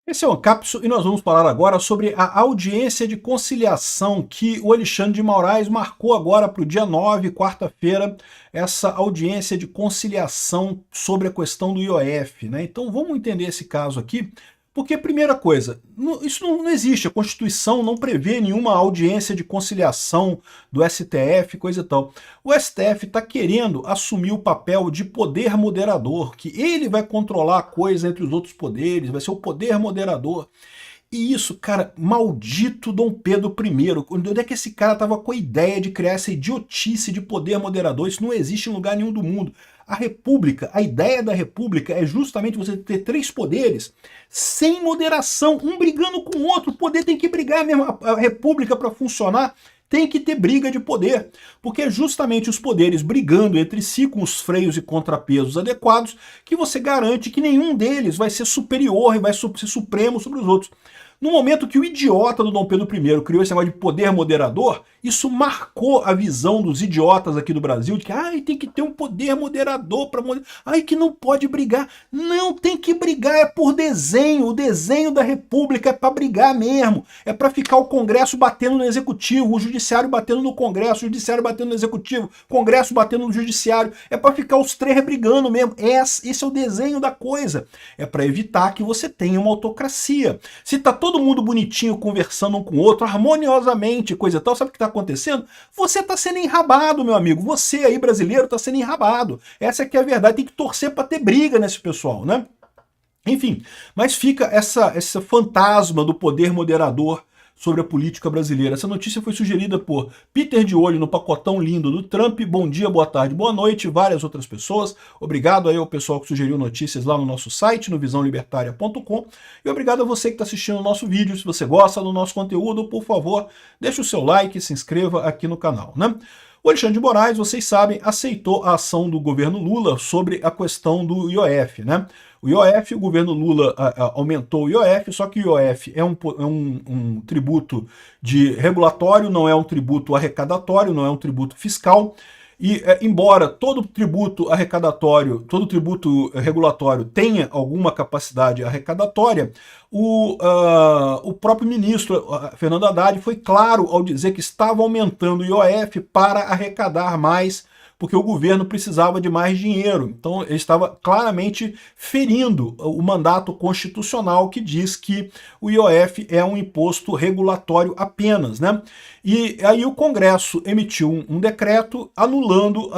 Esse é o Ancapso e nós vamos falar agora sobre a audiência de conciliação que o Alexandre de Moraes marcou agora para o dia 9, quarta-feira, essa audiência de conciliação sobre a questão do IOF, né? Então vamos entender esse caso aqui, porque primeira coisa, isso não existe, a Constituição não prevê nenhuma audiência de conciliação do STF, coisa e tal. O STF está querendo assumir o papel de poder moderador, que ele vai controlar a coisa entre os outros poderes, vai ser o poder moderador. E isso, cara, maldito Dom Pedro I. Onde é que esse cara tava com a ideia de criar essa idiotice de poder moderador? Isso não existe em lugar nenhum do mundo. A República, a ideia da República é justamente você ter três poderes sem moderação, um brigando com o outro. O poder tem que brigar mesmo. A República, para funcionar, tem que ter briga de poder, porque é justamente os poderes brigando entre si com os freios e contrapesos adequados que você garante que nenhum deles vai ser superior e vai ser supremo sobre os outros. No momento que o idiota do Dom Pedro I criou esse negócio de poder moderador, isso marcou a visão dos idiotas aqui do Brasil de que tem que ter um poder moderador para que não pode brigar. Não tem que brigar, é por desenho. O desenho da República é para brigar mesmo. É para ficar o Congresso batendo no Executivo, o Judiciário batendo no Congresso, o Judiciário batendo no Executivo, o Congresso batendo no Judiciário. É para ficar os três brigando mesmo. Esse é o desenho da coisa. É para evitar que você tenha uma autocracia. Se tá todo mundo bonitinho conversando um com o outro, harmoniosamente, coisa e tal, sabe o que está acontecendo? Você está sendo enrabado, meu amigo. Você aí, brasileiro, está sendo enrabado. Essa é que é a verdade. Tem que torcer para ter briga nesse pessoal, né? Enfim, mas fica esse fantasma do poder moderador sobre a política brasileira. Essa notícia foi sugerida por Peter de Olho no pacotão lindo do Trump. Bom dia, boa tarde, boa noite, várias outras pessoas. Obrigado aí ao pessoal que sugeriu notícias lá no nosso site, no visãolibertaria.com. E obrigado a você que está assistindo o nosso vídeo. Se você gosta do nosso conteúdo, por favor, deixe o seu like e se inscreva aqui no canal, né? O Alexandre de Moraes, vocês sabem, aceitou a ação do governo Lula sobre a questão do IOF, né? O IOF, o governo Lula aumentou o IOF, só que o IOF é um tributo de regulatório, não é um tributo arrecadatório, não é um tributo fiscal. E embora todo tributo arrecadatório, todo tributo regulatório tenha alguma capacidade arrecadatória, o próprio ministro Fernando Haddad foi claro ao dizer que estava aumentando o IOF para arrecadar mais, porque o governo precisava de mais dinheiro. Então ele estava claramente ferindo o mandato constitucional que diz que o IOF é um imposto regulatório apenas, né? E aí o Congresso emitiu um decreto anulando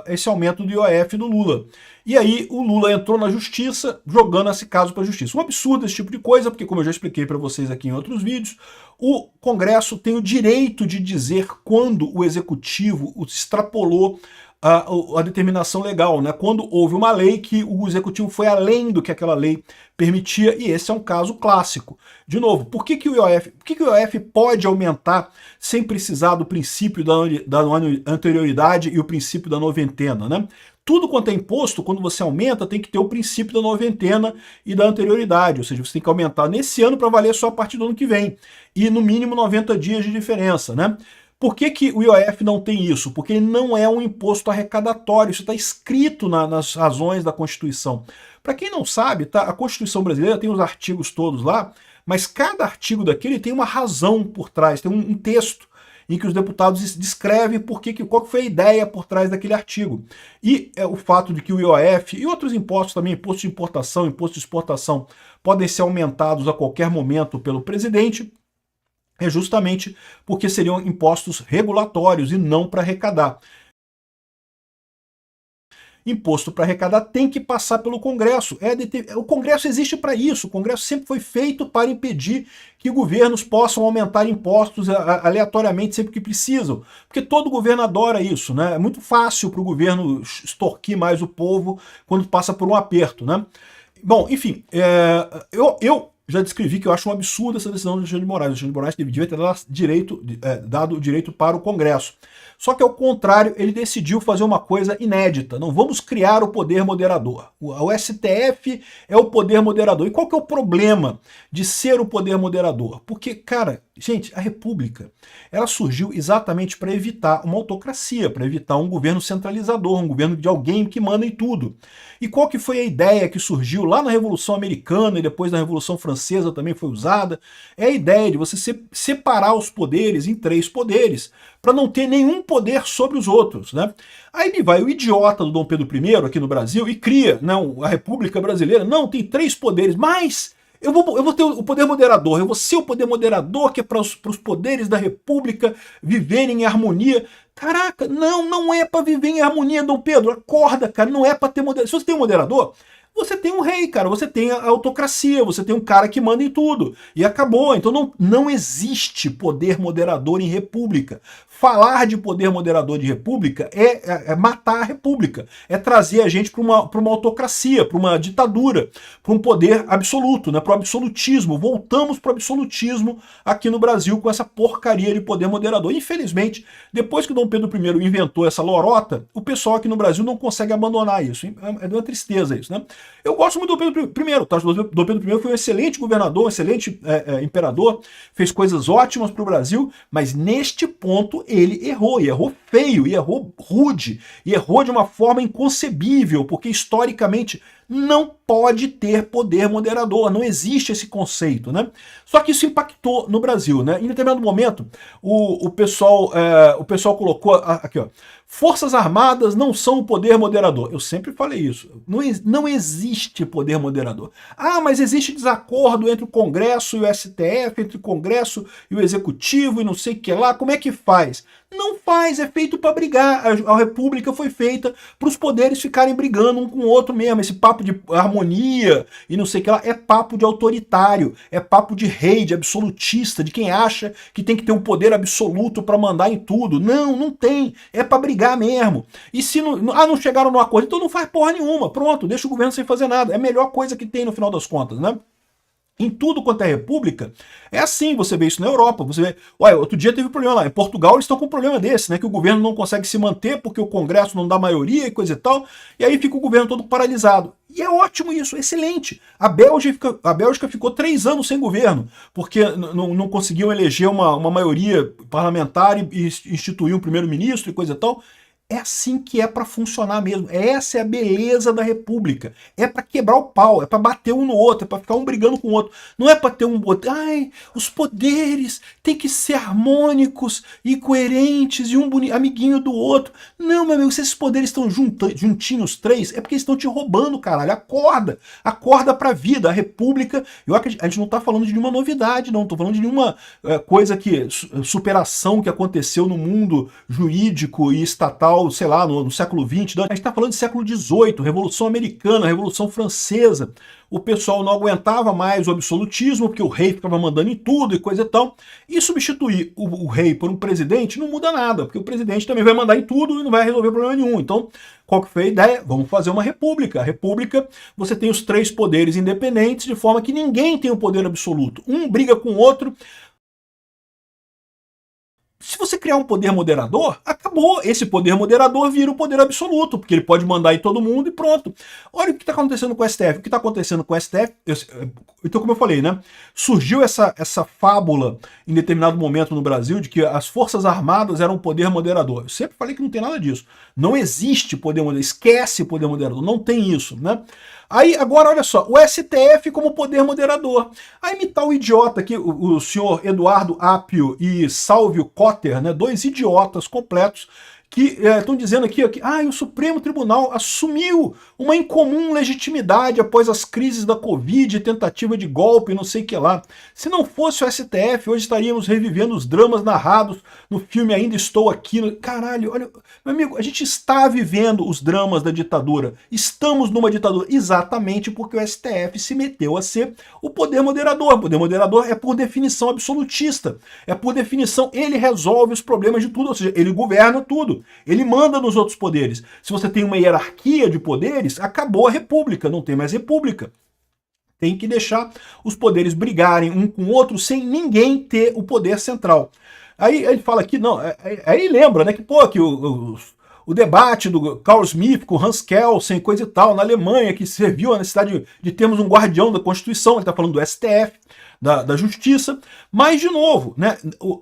esse aumento do IOF do Lula. E aí o Lula entrou na justiça, jogando esse caso para a justiça. Um absurdo esse tipo de coisa, porque como eu já expliquei para vocês aqui em outros vídeos, o Congresso tem o direito de dizer quando o Executivo extrapolou a determinação legal, né? Quando houve uma lei que o Executivo foi além do que aquela lei permitia, e esse é um caso clássico. De novo, por que o IOF pode aumentar sem precisar do princípio da anterioridade e o princípio da noventena, né? Tudo quanto é imposto, quando você aumenta, tem que ter o princípio da noventena e da anterioridade, ou seja, você tem que aumentar nesse ano para valer só a partir do ano que vem, e no mínimo 90 dias de diferença, né? Por que o IOF não tem isso? Porque ele não é um imposto arrecadatório, isso está escrito nas razões da Constituição. Para quem não sabe, tá, a Constituição brasileira tem os artigos todos lá, mas cada artigo daquele tem uma razão por trás, tem um texto em que os deputados descrevem qual foi a ideia por trás daquele artigo. E o fato de que o IOF e outros impostos também, imposto de importação, imposto de exportação, podem ser aumentados a qualquer momento pelo presidente, é justamente porque seriam impostos regulatórios e não para arrecadar. Imposto para arrecadar tem que passar pelo Congresso. O Congresso existe para isso. O Congresso sempre foi feito para impedir que governos possam aumentar impostos aleatoriamente sempre que precisam. Porque todo governo adora isso, né? É muito fácil para o governo extorquir mais o povo quando passa por um aperto, né? Bom, enfim, eu já descrevi que eu acho um absurdo essa decisão do Alexandre de Moraes. O Alexandre de Moraes devia ter dado direito para o Congresso. Só que, ao contrário, ele decidiu fazer uma coisa inédita. Não vamos criar o poder moderador. O STF é o poder moderador. E qual que é o problema de ser o poder moderador? Porque, cara, gente, a República, ela surgiu exatamente para evitar uma autocracia, para evitar um governo centralizador, um governo de alguém que manda em tudo. E qual que foi a ideia que surgiu lá na Revolução Americana e depois na Revolução Francesa? Francesa também foi usada. É a ideia de você separar os poderes em 3 poderes, para não ter nenhum poder sobre os outros, né? Aí me vai o idiota do Dom Pedro I aqui no Brasil e cria, não, a República Brasileira, não, tem 3 poderes, mas eu vou ter o poder moderador, eu vou ser o poder moderador que é para os poderes da República viverem em harmonia. Caraca, não é para viver em harmonia, Dom Pedro, acorda, cara, não é para ter moderador. Se você tem um moderador, você tem um rei, cara, você tem a autocracia, você tem um cara que manda em tudo. E acabou, então não existe poder moderador em república. Falar de poder moderador de república é matar a república, é trazer a gente para uma autocracia, para uma ditadura, para um poder absoluto, né, para o absolutismo. Voltamos para o absolutismo aqui no Brasil com essa porcaria de poder moderador. Infelizmente, depois que Dom Pedro I inventou essa lorota, o pessoal aqui no Brasil não consegue abandonar isso. É uma tristeza isso, né? Eu gosto muito do Dom Pedro I, tá? Dom Pedro I foi um excelente governador, um excelente imperador, fez coisas ótimas para o Brasil, mas neste ponto ele errou, e errou feio, e errou rude, e errou de uma forma inconcebível, porque historicamente não pode ter poder moderador, não existe esse conceito, né? Só que isso impactou no Brasil, né? Em determinado momento, o pessoal colocou aqui, ó, Forças Armadas não são o poder moderador. Eu sempre falei isso. Não existe poder moderador. Ah, mas existe desacordo entre o Congresso e o STF, entre o Congresso e o Executivo e não sei o que lá. Como é que faz? Não faz, é feito para brigar. A República foi feita para os poderes ficarem brigando um com o outro mesmo. Esse papo de harmonia e não sei o que lá é papo de autoritário, é papo de rei, de absolutista, de quem acha que tem que ter um poder absoluto para mandar em tudo. Não tem. É para brigar mesmo. E se não chegaram no acordo, então não faz porra nenhuma. Pronto, deixa o governo sem fazer nada. É a melhor coisa que tem no final das contas, né? Em tudo quanto é república, é assim, você vê isso na Europa, você vê, olha, outro dia teve um problema lá, em Portugal eles estão com um problema desse, né, que o governo não consegue se manter porque o Congresso não dá maioria e coisa e tal, e aí fica o governo todo paralisado. E é ótimo isso, excelente. A Bélgica ficou 3 anos sem governo, porque não conseguiam eleger uma maioria parlamentar e instituir um primeiro-ministro e coisa e tal. É assim que é para funcionar mesmo. Essa é a beleza da república. É para quebrar o pau, é para bater um no outro, é para ficar um brigando com o outro. Não é para ter ai, os poderes têm que ser harmônicos e coerentes e um amiguinho do outro. Não, meu amigo, se esses poderes estão juntinhos 3, é porque eles estão te roubando, caralho. Acorda pra vida. A república, a gente não tá falando de nenhuma novidade, não. Tô falando de nenhuma coisa superação que aconteceu no mundo jurídico e estatal, sei lá, no século XX, a gente está falando de século XVIII, Revolução Americana, Revolução Francesa. O pessoal não aguentava mais o absolutismo, porque o rei ficava mandando em tudo e coisa e tal, e substituir o rei por um presidente não muda nada, porque o presidente também vai mandar em tudo e não vai resolver problema nenhum. Então, qual que foi a ideia? Vamos fazer uma república. A república, você tem os 3 poderes independentes, de forma que ninguém tem o poder absoluto. Um briga com o outro. Se você criar um poder moderador, acabou. Esse poder moderador vira o poder absoluto, porque ele pode mandar em todo mundo e pronto. Olha o que está acontecendo com o STF. O que está acontecendo com o STF... Então, como eu falei, né? Surgiu essa fábula em determinado momento no Brasil de que as Forças Armadas eram um poder moderador. Eu sempre falei que não tem nada disso. Não existe poder moderador. Esquece poder moderador. Não tem isso, né? Aí, agora, olha só, o STF como poder moderador. Aí me tá o idiota aqui, o senhor Eduardo Apio e Sálvio Cotter, né, 2 idiotas completos, que estão dizendo aqui que o Supremo Tribunal assumiu uma incomum legitimidade após as crises da Covid, tentativa de golpe, não sei o que lá. Se não fosse o STF, hoje estaríamos revivendo os dramas narrados no filme Ainda Estou Aqui. Caralho, olha, meu amigo, a gente está vivendo os dramas da ditadura. Estamos numa ditadura exatamente porque o STF se meteu a ser o poder moderador. O poder moderador é por definição absolutista. É por definição, ele resolve os problemas de tudo, ou seja, ele governa tudo. Ele manda nos outros poderes. Se você tem uma hierarquia de poderes, acabou a república, não tem mais república. Tem que deixar os poderes brigarem um com o outro sem ninguém ter o poder central. Aí ele fala aqui, não, aí lembra, né, que pô, que o debate do Carl Schmitt com Hans Kelsen, coisa e tal, na Alemanha, que serviu a necessidade de termos um guardião da Constituição, ele está falando do STF. da justiça, mas, de novo, né,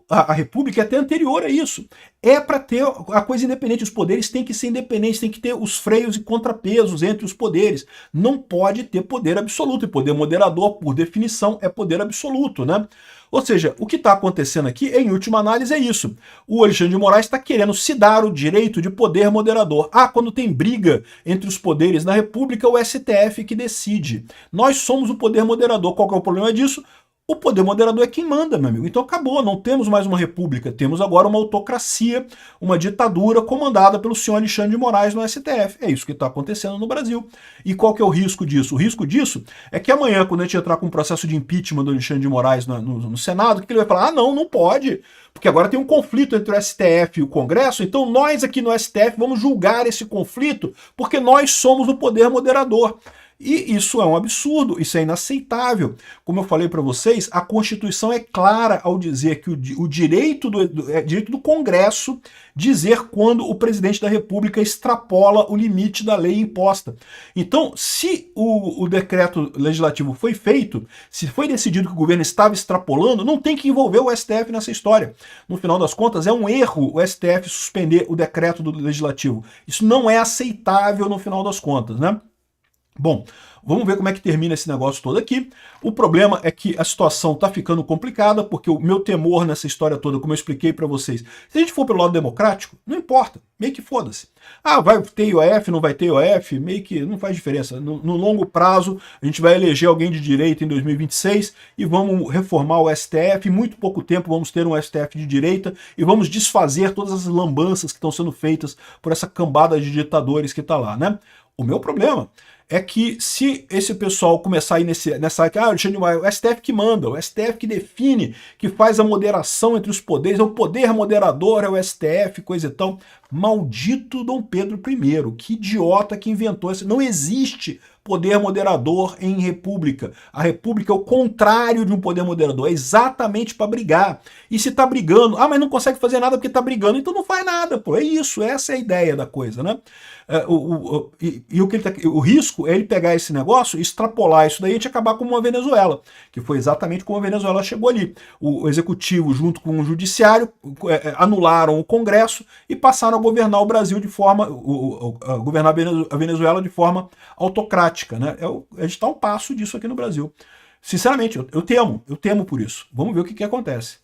a República é até anterior a isso. É para ter a coisa independente, os poderes têm que ser independentes, tem que ter os freios e contrapesos entre os poderes. Não pode ter poder absoluto, e poder moderador, por definição, é poder absoluto, né? Ou seja, o que está acontecendo aqui, em última análise, é isso. O Alexandre de Moraes está querendo se dar o direito de poder moderador. Ah, quando tem briga entre os poderes na República, o STF que decide. Nós somos o poder moderador. Qual que é o problema disso? O poder moderador é quem manda, meu amigo. Então acabou, não temos mais uma república, temos agora uma autocracia, uma ditadura comandada pelo senhor Alexandre de Moraes no STF. É isso que está acontecendo no Brasil. E qual que é o risco disso? O risco disso é que amanhã, quando a gente entrar com um processo de impeachment do Alexandre de Moraes no Senado, o que ele vai falar? Ah, não pode, porque agora tem um conflito entre o STF e o Congresso, então nós aqui no STF vamos julgar esse conflito, porque nós somos o poder moderador. E isso é um absurdo, isso é inaceitável. Como eu falei para vocês, a Constituição é clara ao dizer que o direito do Congresso dizer quando o presidente da República extrapola o limite da lei imposta. Então, se o decreto legislativo foi feito, se foi decidido que o governo estava extrapolando, não tem que envolver o STF nessa história. No final das contas, é um erro o STF suspender o decreto do legislativo. Isso não é aceitável no final das contas, né? Bom, vamos ver como é que termina esse negócio todo aqui. O problema é que a situação está ficando complicada, porque o meu temor nessa história toda, como eu expliquei para vocês, se a gente for pelo lado democrático, não importa, meio que foda-se. Ah, vai ter IOF, não vai ter IOF, meio que não faz diferença. No longo prazo, a gente vai eleger alguém de direita em 2026 e vamos reformar o STF. Em muito pouco tempo vamos ter um STF de direita e vamos desfazer todas as lambanças que estão sendo feitas por essa cambada de ditadores que está lá, né? O meu problema é que se esse pessoal começar a ir nessa Alexandre de Moraes, o STF que manda, o STF que define, que faz a moderação entre os poderes, é o poder moderador, é o STF, coisa e tal. Maldito Dom Pedro I, que idiota que inventou isso. Não existe poder moderador em república. A república é o contrário de um poder moderador, é exatamente para brigar. E se tá brigando, ah, mas não consegue fazer nada porque tá brigando, então não faz nada, pô. É isso, essa é a ideia da coisa, né? O risco é ele pegar esse negócio, extrapolar isso daí e a gente acabar como uma Venezuela, que foi exatamente como a Venezuela chegou ali. O executivo, junto com o judiciário, anularam o Congresso e passaram a governar o Brasil de forma, governar a Venezuela de forma autocrática, né? A gente está a um passo disso aqui no Brasil. Sinceramente, eu temo por isso. Vamos ver o que acontece.